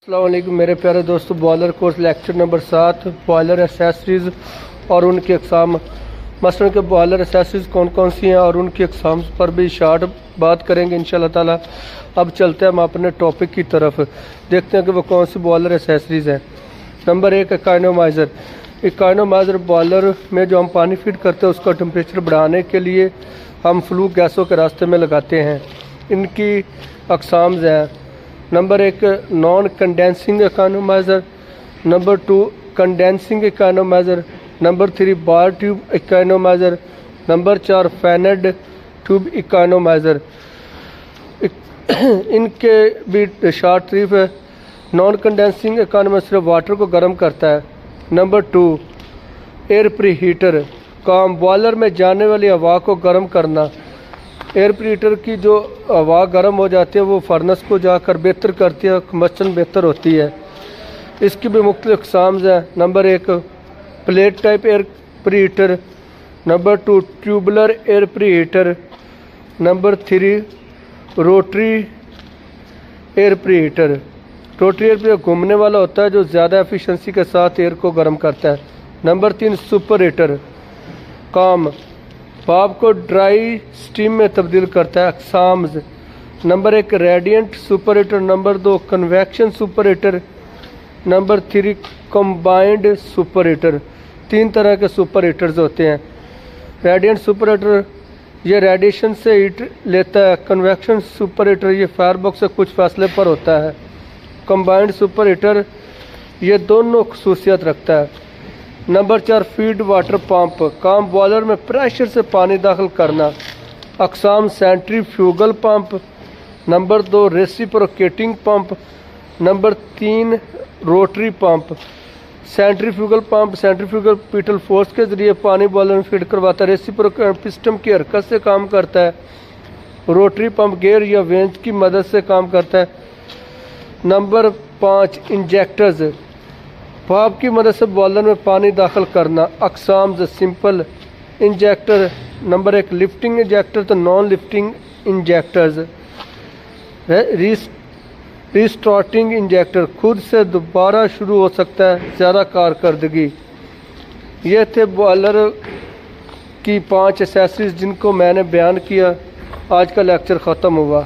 अस्सलाम वालेकुम मेरे प्यारे दोस्तों। Boiler course lecture number 7 boiler accessories और उनकी अक़साम। मसलन के बॉयलर एसेसरीज़ कौन कौन सी हैं और उनकी अक़साम पर भी शार्ट बात करेंगे इंशाल्लाह ताला। अब चलते हैं हम अपने टॉपिक की तरफ, देखते हैं कि वो कौन सी बॉयलर एसेसरीज़ हैं। Number 1 economiser. इकोनोमाइज़र बॉयलर में जो हम पानी फीड करते हैं उसका टेम्परेचर बढ़ाने के लिए हम फ्लू गैसों के रास्ते में लगाते हैं। इनकी अक़साम हैं। Number 1 non condensing economiser, number 2 condensing economiser, number 3 bar tube economiser, number 4 finned tube economiser. इनके भी शार्ट तारीफ है। नॉन कंडेंसिंग इकोनोमाइज़र सिर्फ वाटर को गर्म करता है। नंबर 2 एयर प्रीहीटर, काम बॉयलर में जाने वाली हवा को गर्म करना। एयर प्रीहीटर की जो हवा गर्म हो जाती है वो फर्नेस को जाकर बेहतर करती है, कंबस्शन बेहतर होती है। इसकी भी मुख्तलिफ अक़साम हैं। Number 1 plate type air preheater, number 2 tubular air preheater, number 3 rotary air preheater. Rotary air preheater घूमने वाला होता है जो ज़्यादा एफिशिएंसी के साथ एयर को गर्म करता है। नंबर 3 सुपर हीटर, काम भाप को ड्राई स्टीम में तब्दील करता है। अक़साम्स। Number 1 radiant super heater, number 2 convection super heater, number 3 combined super heater. 3 तरह के सुपर हीटर्स होते हैं। रेडिएंट सुपर हीटर ये रेडिएशन से हीट लेता है। कन्वेक्शन सुपर हीटर ये फायरबॉक्स से कुछ फासले पर होता है। कंबाइंड सुपर हीटर ये दोनों खसूसियत रखता है। नंबर 4 फीड वाटर पंप, काम बॉयलर में प्रेशर से पानी दाखिल करना। अक़साम centrifugal pump, number 2 reciprocating pump, number 3 rotary pump. Centrifugal pump centrifugal पीटल फोर्स के ज़रिए पानी बॉयलर में फीड करवाता है। रेसिप्रोकेटिंग पिस्टन की हरकत से काम करता है। रोटरी पंप गेयर या वेंच की मदद से काम करता है। नंबर 5 इंजेक्टर्स, भाप की मदद से बॉयलर में पानी दाखिल करना। अक़साम simple injector, number 1 lifting injector तो non lifting injectors. Restarting injector खुद से दोबारा शुरू हो सकता है, ज़्यादा कारकर्दगी। ये थे बॉयलर की 5 एसेसरीज़ जिनको मैंने बयान किया। आज का लेक्चर ख़त्म हुआ।